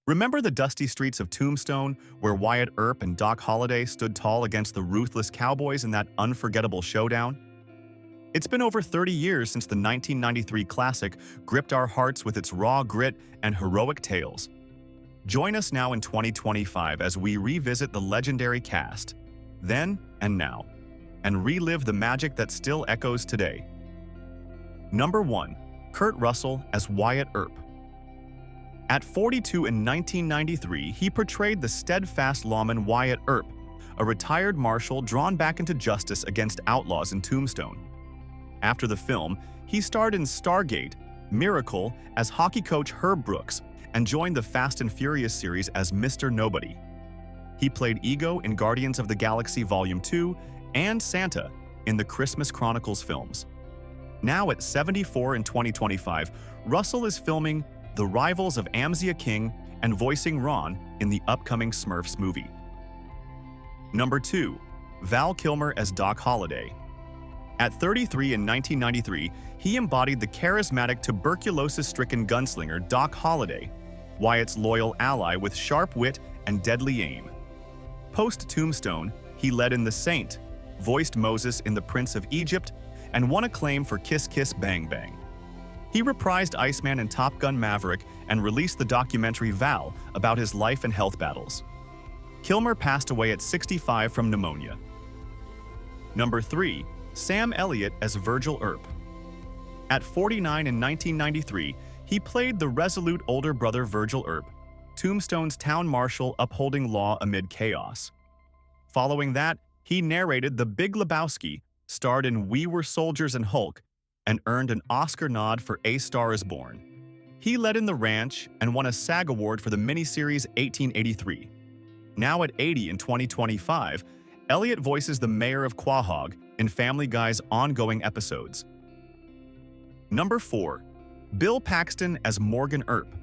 Remember the dusty streets of Tombstone, where Wyatt Earp and Doc Holiday stood tall against the ruthless cowboys in that unforgettable showdown? It's been over 30 years since the 1993 classic gripped our hearts with its raw grit and heroic tales. Join us now in 2025 as we revisit the legendary cast, then and now, and relive the magic that still echoes today. Number 1. Kurt Russell as Wyatt Earp. At 42 in 1993, he portrayed the steadfast lawman Wyatt Earp, a retired marshal drawn back into justice against outlaws in Tombstone. After the film, he starred in Stargate, Miracle as hockey coach Herb Brooks, and joined the Fast and Furious series as Mr. Nobody. He played Ego in Guardians of the Galaxy Volume 2 and Santa in the Christmas Chronicles films. Now at 74 in 2025, Russell is filming The Rivals of Amzia King and voicing Ron in the upcoming Smurfs movie. Number 2. Val Kilmer as Doc Holiday. At 33 in 1993, he embodied the charismatic tuberculosis-stricken gunslinger Doc Holiday, Wyatt's loyal ally with sharp wit and deadly aim. Post-Tombstone, he led in The Saint, voiced Moses in The Prince of Egypt, and won acclaim for Kiss Kiss Bang Bang. He reprised Iceman in Top Gun Maverick and released the documentary Val about his life and health battles. Kilmer passed away at 65 from pneumonia. Number 3. Sam Elliott as Virgil Earp. At 49 in 1993, he played the resolute older brother Virgil Earp, Tombstone's town marshal upholding law amid chaos. Following that, he narrated The Big Lebowski, starred in We Were Soldiers and Hulk, and earned an Oscar nod for A Star Is Born. He led in The Ranch and won a SAG Award for the miniseries 1883. Now at 80 in 2025, Elliot voices the mayor of Quahog in Family Guy's ongoing episodes. Number 4. Bill Paxton as Morgan Earp.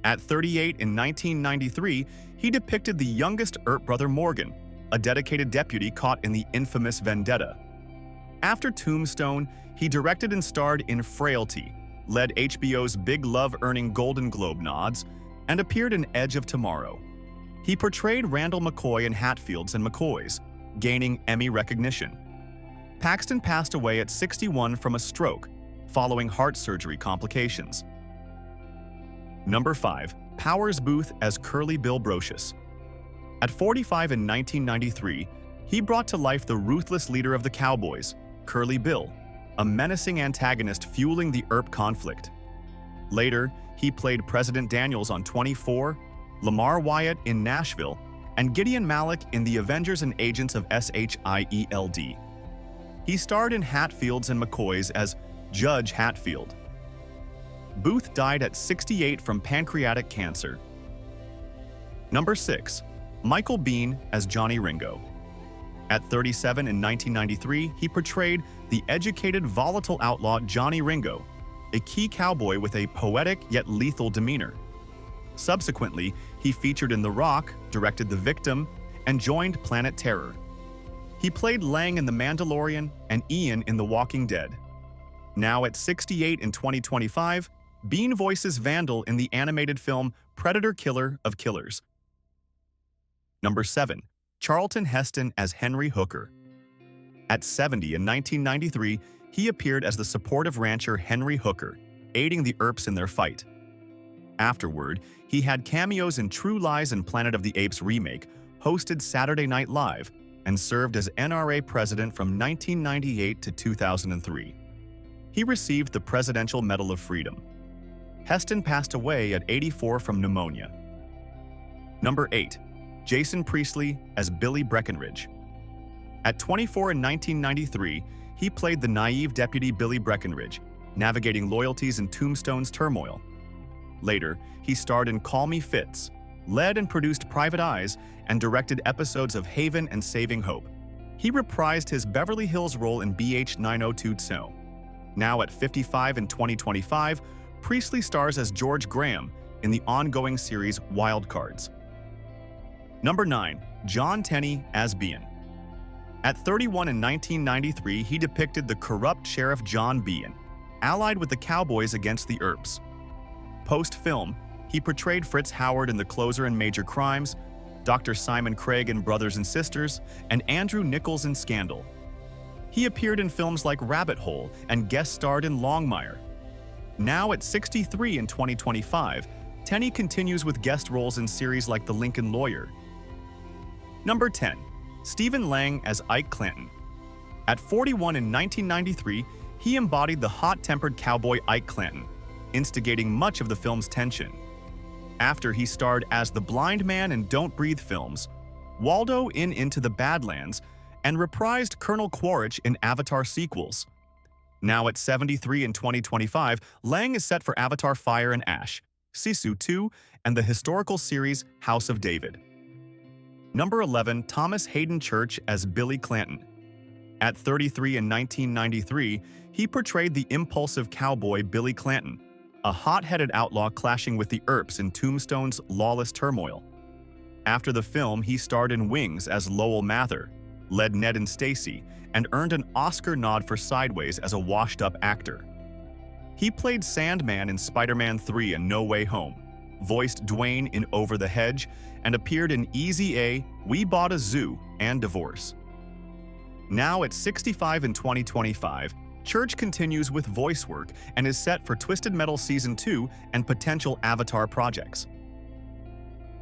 At 38 in 1993, he depicted the youngest Earp brother Morgan, a dedicated deputy caught in the infamous vendetta. After Tombstone, he directed and starred in Frailty, led HBO's Big Love-earning Golden Globe nods, and appeared in Edge of Tomorrow. He portrayed Randall McCoy in Hatfields and McCoys, gaining Emmy recognition. Paxton passed away at 61 from a stroke, following heart surgery complications. Number 5. Powers Booth as Curly Bill Brocious. At 45 in 1993, he brought to life the ruthless leader of the Cowboys, Curly Bill, a menacing antagonist fueling the Earp conflict. Later, he played President Daniels on 24, Lamar Wyatt in Nashville, and Gideon Malik in The Avengers and Agents of SHIELD. He starred in Hatfields and McCoys as Judge Hatfield. Booth died at 68 from pancreatic cancer. Number 6. Michael Biehn as Johnny Ringo. At 37 in 1993, he portrayed the educated, volatile outlaw Johnny Ringo, a key cowboy with a poetic yet lethal demeanor. Subsequently, he featured in The Rock, directed The Victim, and joined Planet Terror. He played Lang in The Mandalorian and Ian in The Walking Dead. Now at 68 in 2025, Biehn voices Vandal in the animated film Predator Killer of Killers. Number 7. Charlton Heston as Henry Hooker. At 70 in 1993, he appeared as the supportive rancher Henry Hooker, aiding the Earps in their fight. Afterward, he had cameos in True Lies and Planet of the Apes remake, hosted Saturday Night Live, and served as NRA president from 1998 to 2003. He received the Presidential Medal of Freedom. Heston passed away at 84 from pneumonia. Number 8. Jason Priestley as Billy Breckenridge. At 24 in 1993, he played the naive deputy Billy Breckenridge, navigating loyalties in Tombstone's turmoil. Later, he starred in Call Me Fitz, led and produced Private Eyes, and directed episodes of Haven and Saving Hope. He reprised his Beverly Hills role in BH 90210. Now at 55 in 2025, Priestley stars as George Graham in the ongoing series Wild Cards. Number 9. John Tenny as Behan. At 31 in 1993, he depicted the corrupt Sheriff John Behan, allied with the Cowboys against the Earps. Post-film, He portrayed Fritz Howard in The Closer and Major Crimes, Dr. Simon Craig in Brothers and Sisters, and Andrew Nichols in Scandal. He appeared in films like Rabbit Hole and guest starred in Longmire. Now at 63 in 2025, Tenny continues with guest roles in series like The Lincoln Lawyer. Number 10. Stephen Lang as Ike Clanton. At 41 in 1993, he embodied the hot-tempered cowboy Ike Clanton, instigating much of the film's tension. After he starred as the blind man in Don't Breathe films, Waldo in Into the Badlands, and reprised Colonel Quaritch in Avatar sequels. Now at 73 in 2025, Lang is set for Avatar Fire and Ash, Sisu 2, and the historical series House of David. Number 11. Thomas Hayden Church as Billy Clanton. At 33 in 1993, he portrayed the impulsive cowboy Billy Clanton, a hot-headed outlaw clashing with the Earps in Tombstone's lawless turmoil. After the film, he starred in Wings as Lowell Mather, led Ned and Stacy, and earned an Oscar nod for Sideways as a washed-up actor. He played Sandman in Spider-Man 3 and No Way Home, voiced Dwayne in Over the Hedge, and appeared in Easy A, We Bought a Zoo, and Divorce. Now at 65 in 2025, Church continues with voice work and is set for Twisted Metal Season 2 and potential Avatar projects.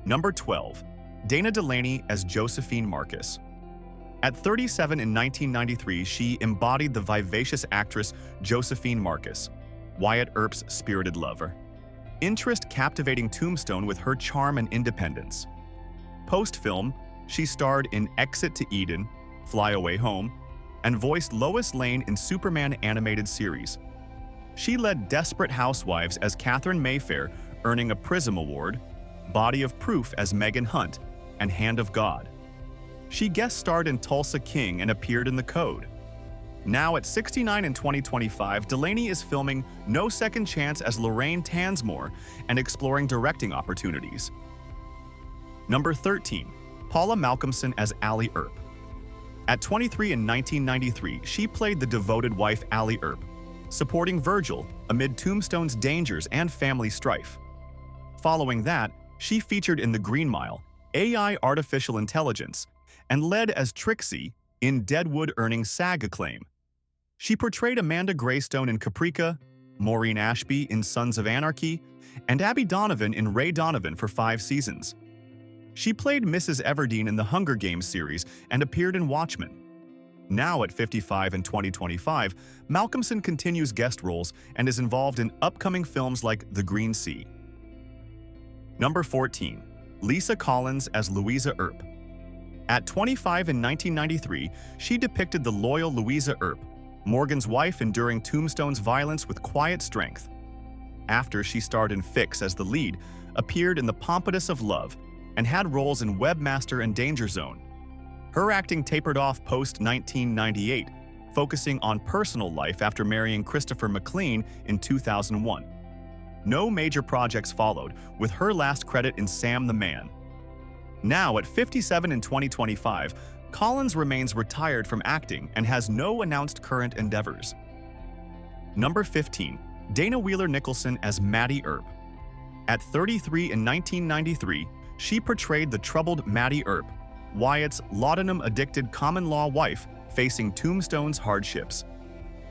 Number 12. Dana Delaney as Josephine Marcus. At 37 in 1993, she embodied the vivacious actress Josephine Marcus, Wyatt Earp's spirited lover. Interest captivating Tombstone with her charm and independence. Post-film, she starred in Exit to Eden, Fly Away Home, and voiced Lois Lane in Superman animated series. She led Desperate Housewives as Catherine Mayfair, earning a Prism Award, Body of Proof as Megan Hunt, and Hand of God. She guest starred in Tulsa King and appeared in The Code. Now at 69 in 2025, Delaney is filming No Second Chance as Lorraine Tansmore and exploring directing opportunities. Number 13. Paula Malcolmson as Allie Earp. At 23 in 1993, she played the devoted wife Allie Earp, supporting Virgil amid Tombstone's dangers and family strife. Following that, she featured in The Green Mile, AI Artificial Intelligence, and led as Trixie in Deadwood, earning SAG acclaim. She portrayed Amanda Greystone in Caprica, Maureen Ashby in Sons of Anarchy, and Abby Donovan in Ray Donovan for 5 seasons. She played Mrs. Everdeen in the Hunger Games series and appeared in Watchmen. Now at 55 in 2025, Malcolmson continues guest roles and is involved in upcoming films like The Green Sea. Number 14. Lisa Collins as Louisa Earp. At 25 in 1993, she depicted the loyal Louisa Earp, Morgan's wife enduring Tombstone's violence with quiet strength. After she starred in Fix as the lead, appeared in The Pompadour of Love, and had roles in Webmaster and Danger Zone. Her acting tapered off post-1998, focusing on personal life after marrying Christopher McLean in 2001. No major projects followed, with her last credit in Sam the Man. Now at 57 in 2025, Collins remains retired from acting and has no announced current endeavors. Number 15. Dana Wheeler Nicholson as Maddie Earp. At 33 in 1993, she portrayed the troubled Maddie Earp, Wyatt's laudanum-addicted common-law wife facing Tombstone's hardships.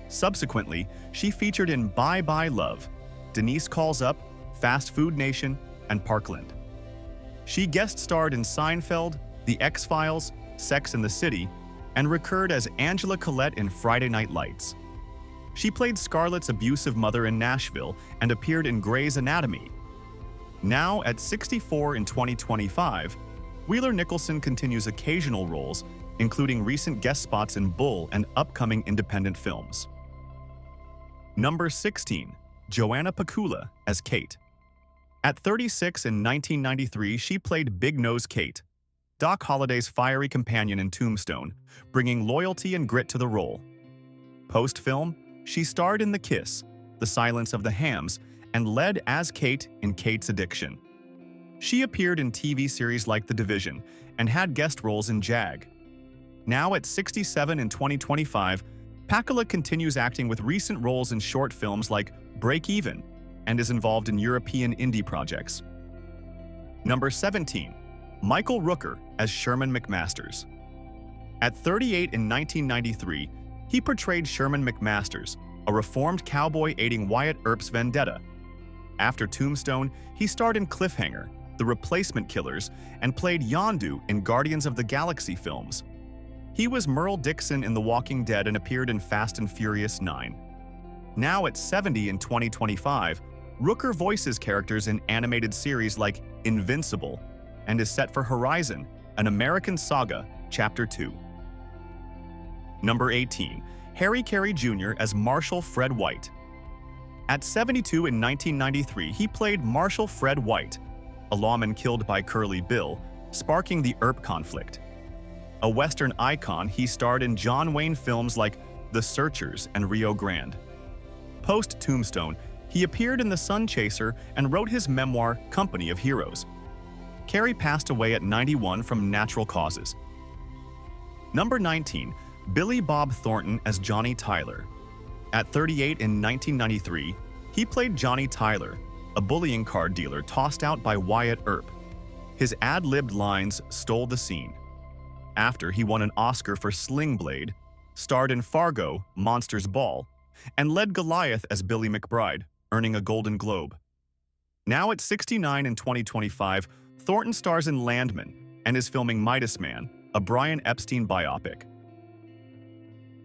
Subsequently, she featured in Bye Bye Love, Denise Calls Up, Fast Food Nation, and Parkland. She guest starred in Seinfeld, The X-Files, Sex and the City, and recurred as Angela Collette in Friday Night Lights. She played Scarlett's abusive mother in Nashville and appeared in Grey's Anatomy. Now at 64 in 2025, Wheeler Nicholson continues occasional roles, including recent guest spots in Bull and upcoming independent films. Number 16. Joanna Pula as Kate. At 36 in 1993, she played Big Nose Kate, Doc Holliday's fiery companion in Tombstone, bringing loyalty and grit to the role. Post-film, she starred in The Kiss, The Silence of the Hams, and led as Kate in Kate's Addiction. She appeared in TV series like The Division and had guest roles in Jag. Now at 67 in 2025, Pula continues acting with recent roles in short films like Break Even and is involved in European indie projects. Number 17. Michael Rooker as Sherman McMasters. At 38 in 1993, he portrayed Sherman McMasters, a reformed cowboy aiding Wyatt Earp's vendetta. After Tombstone, he starred in Cliffhanger, The Replacement Killers, and played Yondu in Guardians of the Galaxy films. He was Merle Dixon in The Walking Dead and appeared in Fast and Furious 9. Now at 70 in 2025, Rooker voices characters in animated series like Invincible and is set for Horizon, an American Saga, Chapter 2. Number 18. Kerry Jr. as Marshal Fred White. At 72 in 1993, he played Marshal Fred White, a lawman killed by Curly Bill, sparking the Earp conflict. A Western icon, he starred in John Wayne films like The Searchers and Rio Grande. Post-Tombstone, he appeared in The Sun Chaser and wrote his memoir, Company of Heroes. Kerry passed away at 91 from natural causes. Number 19. Billy Bob Thornton as Johnny Tyler. At 38 in 1993, he played Johnny Tyler, a bullying card dealer tossed out by Wyatt Earp. His ad-libbed lines stole the scene. After he won an Oscar for Sling Blade, starred in Fargo, Monsters Ball, and led Goliath as Billy McBride, earning a Golden Globe. Now at 69 in 2025, Thornton stars in Landman and is filming Midas Man, a Brian Epstein biopic.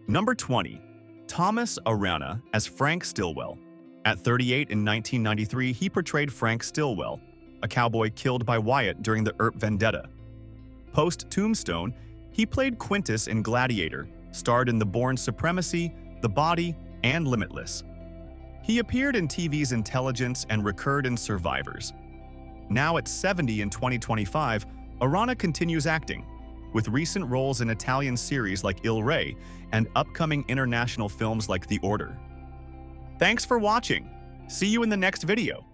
Number 20. Thomas Arana as Frank Stillwell. At 38 in 1993, he portrayed Frank Stillwell, a cowboy killed by Wyatt during the Earp vendetta. Post-Tombstone, he played Quintus in Gladiator, starred in The Bourne Supremacy, The Body, and Limitless. He appeared in TV's Intelligence and recurred in Survivors. Now at 70 in 2025, Arana continues acting, with recent roles in Italian series like Il Re and upcoming international films like The Order. Thanks for watching. See you in the next video.